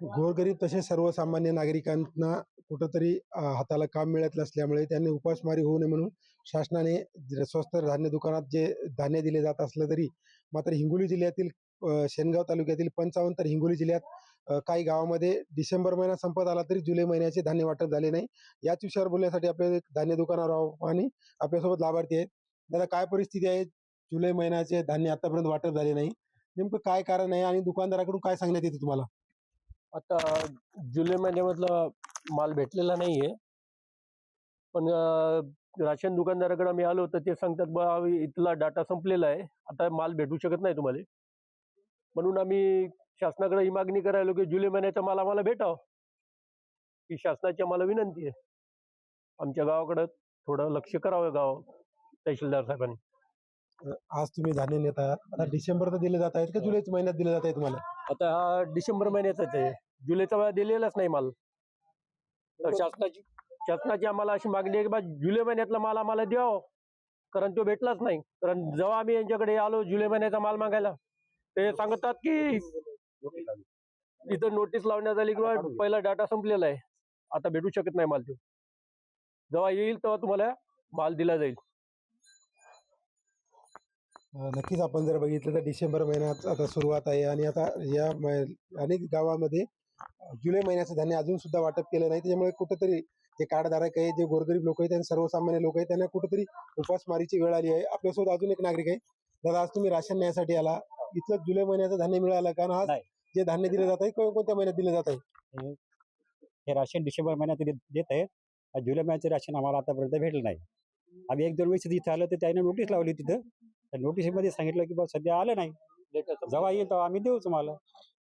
गोरगरीब तसेच सर्वसामान्य नागरिकांना कुठंतरी हाताला काम मिळत नसल्यामुळे त्यांनी उपासमारी होऊ नये म्हणून शासनाने स्वस्त धान्य दुकानात जे धान्य दिले जात असलं तरी मात्र हिंगोली जिल्ह्यातील शेनगाव तालुक्यातील 55 तर हिंगोली जिल्ह्यात काही गावामध्ये डिसेंबर महिना संपत आला तरी जुलै महिन्याचे धान्य वाटप झाले नाही। याच विषयावर बोलण्यासाठी आपल्या धान्य दुकानावर आणि आपल्यासोबत लाभार्थी आहेत। दादा, काय परिस्थिती आहे? जुलै महिन्याचे धान्य आतापर्यंत वाटप झाले नाही, नेमकं काय कारण आहे आणि दुकानदाराकडून काय सांगण्यात येते तुम्हाला? आता जुलै महिन्यामधला माल भेटलेला नाहीये, पण राशन दुकानदाराकडे आम्ही आलो तर ते सांगतात बा इथला डाटा संपलेला आहे, आता माल भेटू शकत नाही तुम्हाला। म्हणून आम्ही शासनाकडे ही मागणी करायलो की जुलै महिन्याचा माल आम्हाला भेटावा, ही शासनाची आम्हाला विनंती आहे। आमच्या गावाकडे थोडं लक्ष करावं गाव तहसीलदार साहेबांनी। आज तुम्ही धान्य नेत आहात, आता डिसेंबर तर दिले जात आहेत का जुलैच महिन्यात दिले जात आहे तुम्हाला? आता हा डिसेंबर महिन्याचाच आहे, जुलैचा वेळा दिलेलाच नाही माल। तर शासनाची आम्हाला अशी मागणी आहे की बा जुलै महिन्यातला माल आम्हाला द्यावा, कारण तो भेटलाच नाही। कारण जेव्हा आम्ही यांच्याकडे आलो जुलै महिन्याचा माल मागायला, ते सांगतात की इथं नोटीस लावण्यात आली किंवा पहिला डाटा संपलेला आहे, आता भेटू शकत नाही माल। तो जेव्हा येईल तेव्हा तुम्हाला माल दिला जाईल। नक्कीच आपण जर बघितलं तर डिसेंबर महिन्यात आता सुरुवात आहे आणि आता या अनेक गावामध्ये जुलै महिन्याचं धान्य अजून सुद्धा वाटप केलं नाही। त्याच्यामुळे कुठेतरी जे कार्डधारक आहे, जे गोरगरीब लोक आहेत आणि सर्वसामान्य लोक आहेत त्यांना कुठेतरी उपासमारीची वेळ आली आहे। आपल्यासोबत अजून एक नागरिक आहे। दादा, आज तुम्ही राशन न्यायसाठी आला, इथलं जुलै महिन्याचं धान्य मिळालं का? आज जे धान्य दिले जात आहे कोणत्या महिन्यात दिले जात आहे? हे राशन डिसेंबर महिन्यात देत आहेत, जुलै महिन्याचे राशन आम्हाला आतापर्यंत भेटलं नाही। आम्ही 1-2 वेळेस इथं आलं तर त्याने नोटीस लावली, तिथं त्या नोटीसमध्ये सांगितलं की बा सध्या आलं नाही, जेव्हा येईल तेव्हा आम्ही देऊ तुम्हाला।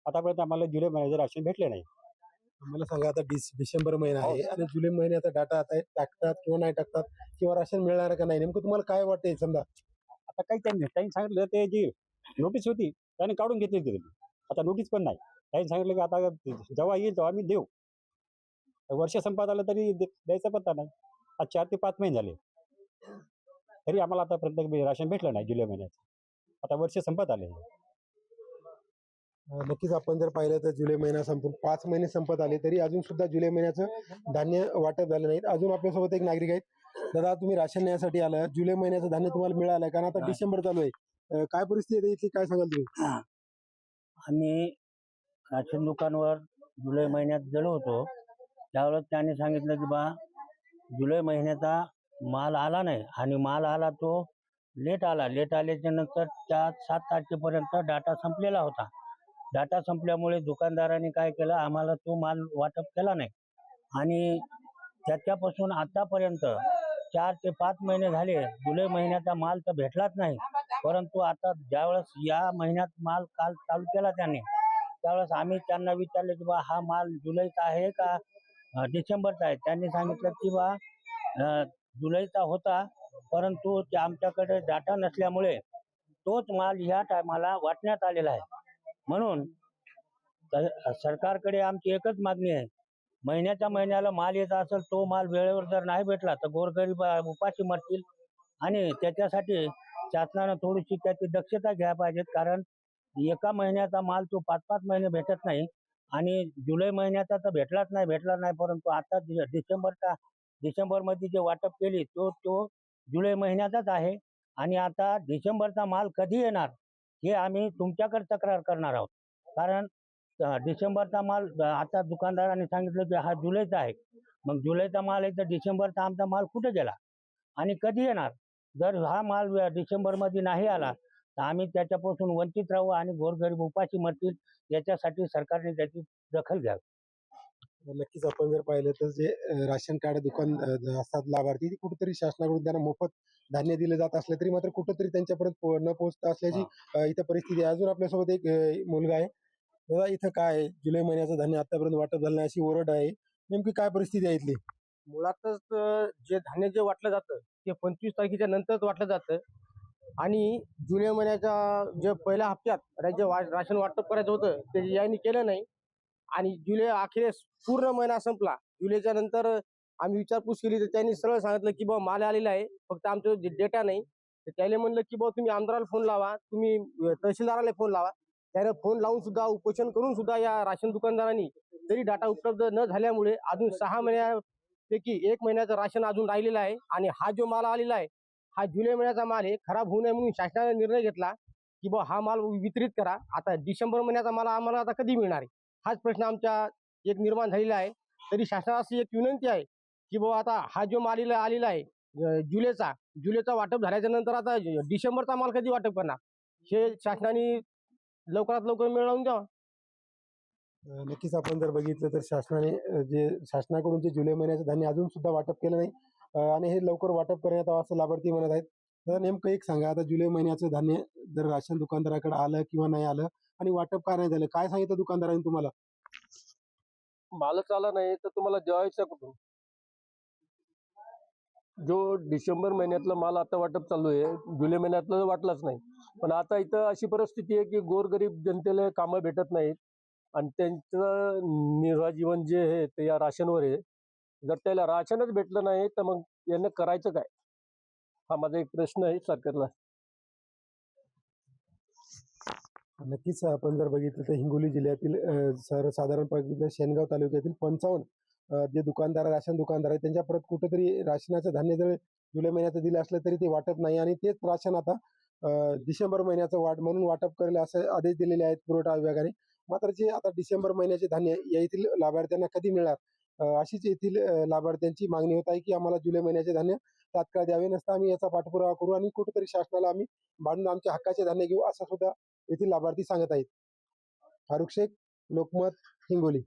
आतापर्यंत आम्हाला जुलै महिन्याचे राशन भेटले नाही। मला सांगा, आता डिसेंबर महिना आहे आणि जुलै महिन्याचा डाटा आता टाकतात किंवा नाही टाकतात किंवा राशन मिळणार का नाही, नेमकं तुम्हाला काय वाटतंय? समजा आता काही त्यांनी सांगितलं ते जी नोटीस होती त्याने काढून घेतली होती, आता नोटीस पण नाही। त्यांनी सांगितलं की आता जेव्हा येईल तेव्हा आम्ही देऊ। वर्ष संपत आलं तरी द्यायचा पत्ता नाही। आज 4 ते 5 महिने झाले तरी आम्हाला आतापर्यंत राशन भेटलं नाही जुलै महिन्याचं। आता वर्ष संपत आले। नक्कीच आपण जर पाहिलं तर जुलै महिना संपून 5 महिने संपत आले तरी अजून सुद्धा जुलै महिन्याचं धान्य वाटप झालं नाही। अजून आपल्यासोबत एक नागरिक आहेत। दादा, तुम्ही राशन न्यायसाठी आला, जुलै महिन्याचं धान्य तुम्हाला मिळालं कारण आता डिसेंबर चालू आहे, काय परिस्थिती आहे इथली, काय सांगाल तुम्ही? आम्ही राशन दुकानवर जुलै महिन्यात गेलो होतो, त्यावेळेस त्यांनी सांगितलं की बा जुलै महिन्याचा माल आला नाही आणि माल आला तो लेट आला। लेट आल्याच्या नंतर त्या 7 तारखेपर्यंत डाटा संपलेला होता। डाटा संपल्यामुळे दुकानदारांनी काय केलं, आम्हाला तो माल वाटप केला नाही आणि त्याच्यापासून आतापर्यंत 4 ते 5 महिने झाले जुलै महिन्याचा माल तर भेटलाच नाही। परंतु आता ज्यावेळेस या महिन्यात माल काल चालू केला त्यांनी, त्यावेळेस आम्ही त्यांना विचारले की बा हा माल जुलैचा आहे का डिसेंबरचा आहे? त्यांनी सांगितलं की बा जुलैचा होता, परंतु ते आमच्याकडे डाटा नसल्यामुळे तोच माल ह्या टायमाला वाटण्यात आलेला आहे। म्हणून सरकारकडे आमची एकच मागणी आहे, महिन्याच्या महिन्याला माल येत असेल तो माल वेळेवर जर नाही भेटला तर गोरगरीब उपाशी मरतील आणि त्याच्यासाठी शासनानं थोडीशी त्याची दक्षता घ्यायला पाहिजे। कारण एका महिन्याचा माल तो 5-5 महिने भेटत नाही आणि जुलै महिन्याचा तर भेटला नाही, परंतु आता डिसेंबरमध्ये जे वाटप केली तो जुलै महिन्याचाच आहे आणि आता डिसेंबरचा माल कधी येणार हे आम्ही तुमच्याकडे तक्रार करणार आहोत। कारण डिसेंबरचा माल आता दुकानदारांनी सांगितलं की हा जुलैचा आहे, मग जुलैचा माल आहे तर डिसेंबरचा आमचा माल कुठे गेला आणि कधी येणार? जर हा माल डिसेंबरमध्ये नाही आला तर आम्ही त्याच्यापासून वंचित राहू आणि गोरगरीब उपाशी मरतील। याच्यासाठी सरकारने त्याची दखल घ्यावी। नक्कीच आपण जर पाहिलं तर जे राशन कार्ड दुकान असतात लाभार्थी, कुठेतरी शासनाकडून त्यांना मोफत धान्य दिले जात असले तरी मात्र कुठेतरी त्यांच्यापर्यंत न पोहोचता असल्याची इथं परिस्थिती आहे। अजून आपल्यासोबत एक मुलगा आहे। दादा, इथं काय आहे, जुलै महिन्याचं धान्य आतापर्यंत वाटप झालं नाही अशी ओरड आहे, नेमकी काय परिस्थिती आहे इथली? मुळातच जे धान्य जे वाटलं जातं ते 25 तारखेच्या नंतरच वाटलं जातं आणि जुलै महिन्याच्या जे पहिल्या हप्त्यात जे राशन वाटप करायचं होतं ते यांनी केलं नाही आणि जुलै अखेरीस पूर्ण महिना संपला। जुलैच्या नंतर आम्ही विचारपूस केली तर त्यांनी सरळ सांगितलं की बा माल आलेला आहे, फक्त आमचं डेटा नाही। तर त्याला म्हणलं की बा तुम्ही आमदाराला फोन लावा, तुम्ही तहसीलदाराला फोन लावा। त्यानं फोन लावून सुद्धा उपोषण करून सुद्धा या राशन दुकानदारांनी तरी डाटा उपलब्ध न झाल्यामुळे अजून 6 महिन्यापैकी 1 महिन्याचं राशन अजून राहिलेलं आहे. आणि हा जो माल आलेला आहे हा जुलै महिन्याचा माल आहे. खराब होऊ नये म्हणून शासनाने निर्णय घेतला की बा हा माल वितरित करा. आता डिसेंबर महिन्याचा माल आम्हाला आता कधी मिळणार आहे हाच प्रश्न आमच्या एक निर्माण झालेला आहे. तरी शासनाला अशी एक विनंती आहे की बाबा आता हा जो माल आलेला आहे जुलैचा वाटप झाल्याच्या नंतर आता डिसेंबरचा माल कधी वाटप करणार हे शासनाने लवकरात लवकर मिळवून द्यावा. नक्कीच आपण जर बघितलं तर शासनाने जे शासनाकडून जे जुलै महिन्याचं धान्य अजून सुद्धा वाटप केलं नाही आणि हे लवकर वाटप करण्यात यावं असं लाभार्थी म्हणत आहेत. तर नेमकं एक सांगा, आता जुलै महिन्याचं धान्य जर राशन दुकानदाराकडे आलं किंवा नाही आलं आणि वाटप का नाही झालं, काय सांगितलं दुकानदारांनी तुम्हाला? मालच आला नाही तर तुम्हाला जेवायचं कुठून? जो डिसेंबर महिन्यातला माल आता वाटप चालू आहे, जुलै महिन्यातलं वाटलाच नाही. पण आता इथं अशी परिस्थिती आहे की गोरगरीब जनतेला कामं भेटत नाहीत आणि त्यांचं निर्वाह जे आहे ते या राशनवर आहे. जर त्याला राशनच भेटलं नाही तर मग यांना करायचं काय? हा माझा एक प्रश्न आहे सरकारला. नक्कीच आपण जर बघितलं तर हिंगोली जिल्ह्यातील सर्वसाधारण बघितलं शेनगाव तालुक्यातील 55 जे दुकानदार राशन दुकानदार आहेत त्यांच्या परत कुठेतरी राशनाचं धान्य जर जुलै महिन्याचं दिलं असलं तरी ते वाटप नाही आणि तेच राशन आता डिसेंबर महिन्याचं म्हणून वाटप करेल असे आदेश दिलेले आहेत पुरवठा विभागाने. मात्र जे आता डिसेंबर महिन्याचे धान्य येथील लाभार्थ्यांना कधी मिळणार अशीच येथील लाभार्थ्यांची मागणी होत आहे की आम्हाला जुलै महिन्याचे धान्य तात्काळ द्यावे, नसता आम्ही याचा पाठपुरावा करू आणि कुठेतरी शासनाला आम्ही भांडून आमच्या हक्काचे धान्य घेऊ असं सुद्धा येथील लाभार्थी सांगत आहेत. फारुख शेख, लोकमत, हिंगोली.